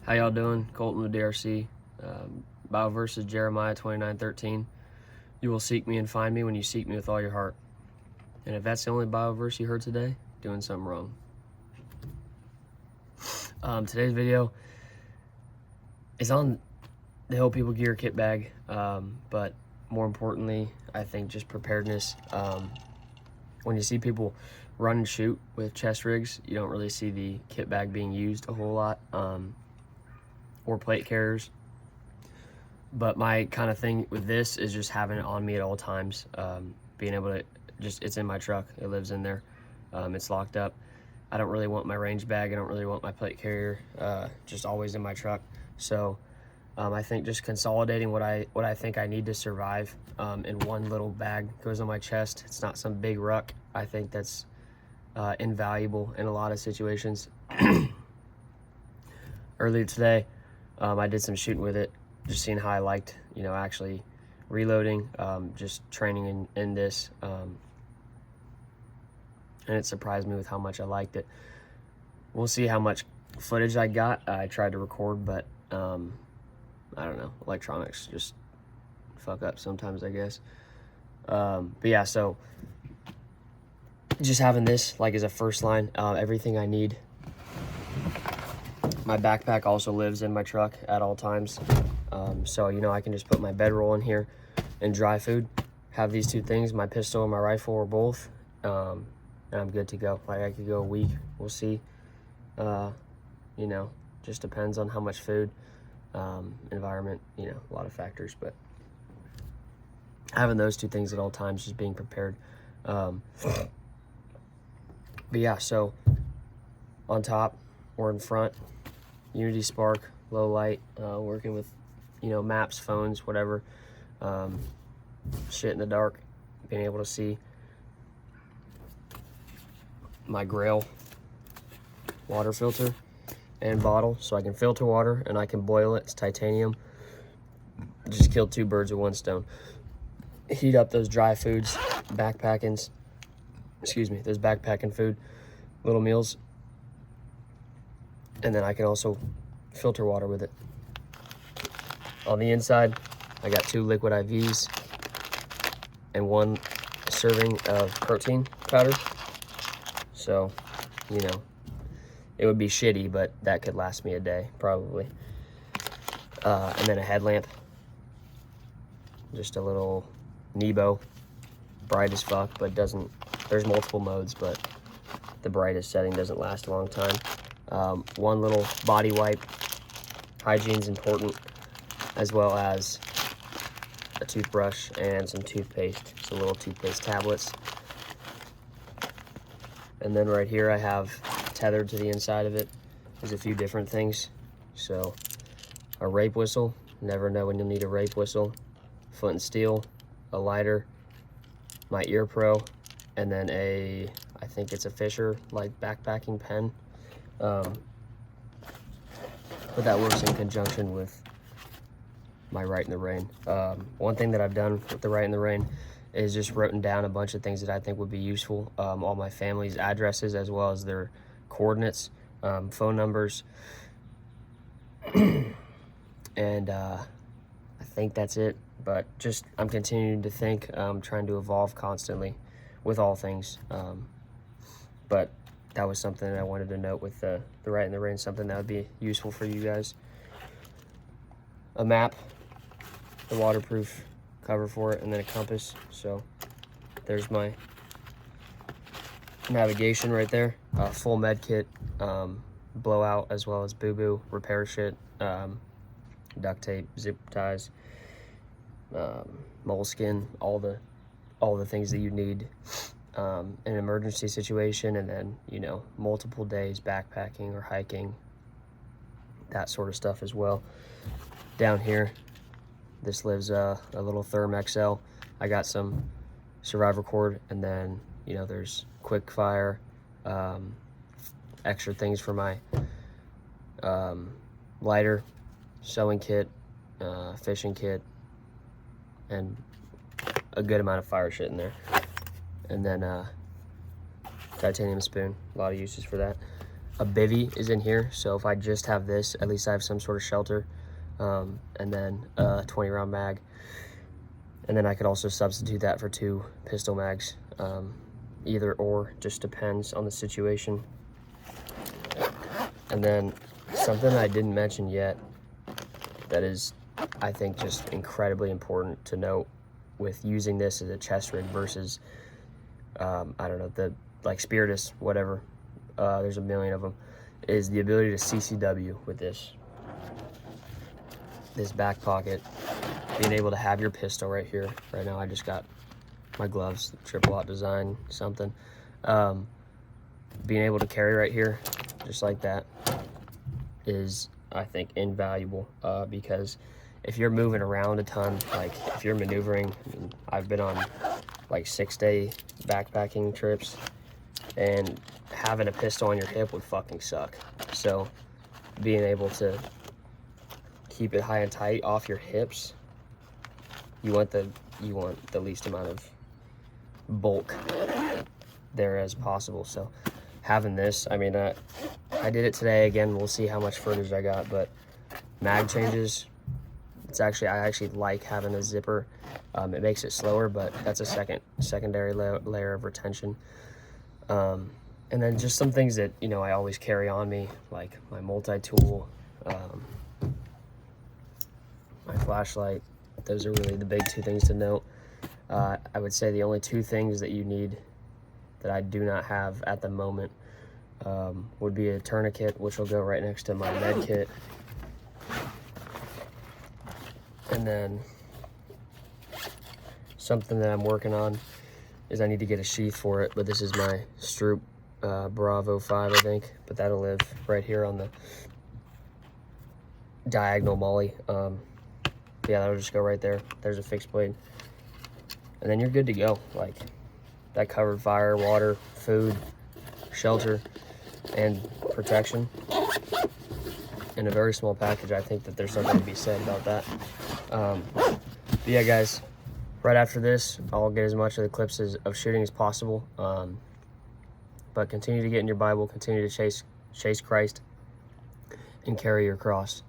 How y'all doing? Colton with DRC. Bible verse is Jeremiah 29:13. You will seek me and find me when you seek me with all your heart. And if that's the only Bible verse you heard today, doing something wrong. Today's video is on the Help People Gear kit bag, but more importantly, I think just preparedness. When you see people run and shoot with chest rigs, you don't really see the kit bag being used a whole lot, or plate carriers. But my kind of thing with this is just having it on me at all times, being able to it's in my truck, it lives in there, it's locked up. I don't really want my range bag, I don't really want my plate carrier, just always in my truck. So I think just consolidating what I think I need to survive in one little bag goes on my chest. It's not some big ruck. I think that's invaluable in a lot of situations. Earlier today, I did some shooting with it, just seeing how I liked, actually reloading, just training in this, and it surprised me with how much I liked it. We'll see how much footage I got. I tried to record, but I don't know, electronics just fuck up sometimes, I guess. But yeah, so just having this like as a first line, everything I need. My backpack also lives in my truck at all times, so I can just put my bedroll in here and dry food, have these two things, my pistol and my rifle, or both, and I'm good to go. Like, I could go a week, we'll see. Just depends on how much food, environment, a lot of factors, but having those two things at all times, just being prepared. But yeah, so on top or in front, Unity Spark, low light, working with, maps, phones, whatever, shit in the dark, being able to see. My Grail water filter and bottle, so I can filter water and I can boil it. It's titanium. Just killed two birds with one stone. Heat up those dry foods, those backpacking food, little meals, and then I can also filter water with it. On the inside, I got 2 liquid IVs and 1 serving of protein powder. So, it would be shitty, but that could last me a day, probably. And then a headlamp. Just a little Nebo. Bright as fuck, but there's multiple modes, but the brightest setting doesn't last a long time. 1 little body wipe. Hygiene's important, as well as a toothbrush and some toothpaste. So little toothpaste tablets. And then right here I have, tethered to the inside of it, is a few different things. So a rape whistle, never know when you'll need a rape whistle, flint and steel, a lighter, my ear pro, and then I think it's a Fisher like backpacking pen. But that works in conjunction with my Right in the Rain. One thing that I've done with the Right in the Rain is just written down a bunch of things that I think would be useful. All my family's addresses, as well as their coordinates, phone numbers, and I think that's it. But just, I'm continuing to think, trying to evolve constantly with all things. But that was something that I wanted to note with the Right in the Rain, something that would be useful for you guys. A map, the waterproof cover for it, and then a compass. So there's my navigation right there. Full med kit, blowout, as well as boo-boo, repair shit, duct tape, zip ties, moleskin, all the things that you need in an emergency situation, and then multiple days backpacking or hiking, that sort of stuff as well. Down here, this lives a little Therm XL. I got some survivor cord, and then there's quick fire, extra things for my lighter, sewing kit, fishing kit, and a good amount of fire shit in there. And then titanium spoon, a lot of uses for that. a bivy is in here, so if I just have this, at least I have some sort of shelter, and then a 20 round mag. And then I could also substitute that for 2 pistol mags, either or, just depends on the situation. And then something I didn't mention yet that is, I think, just incredibly important to note with using this as a chest rig versus, I don't know, the like Spiritus, whatever, there's a million of them, is the ability to CCW with this back pocket. Being able to have your pistol right here. Right now I just got my gloves, triple aught design, something. Being able to carry right here, just like that, is, I think, invaluable, because if you're moving around a ton, like if you're maneuvering, I mean, I've been on like 6-day backpacking trips, and having a pistol on your hip would fucking suck. So being able to keep it high and tight off your hips, you want the least amount of bulk there as possible. So having this, I mean, I did it today again. We'll see how much footage I got, but mag changes, I actually like having a zipper. It makes it slower, but that's a secondary layer of retention. And then just some things that, you know, I always carry on me, like my multi-tool, my flashlight. Those are really the big 2 things to note. I would say the only 2 things that you need that I do not have at the moment would be a tourniquet, which will go right next to my med kit. And then something that I'm working on is I need to get a sheath for it, but this is my Stroop Bravo 5, I think, but that'll live right here on the diagonal molly. Yeah, that'll just go right there. There's a fixed blade. And then you're good to go. Like, that covered fire, water, food, shelter, and protection. In a very small package, I think that there's something to be said about that. But yeah, guys, right after this, I'll get as much of the clips of shooting as possible. But continue to get in your Bible, continue to chase Christ, and carry your cross.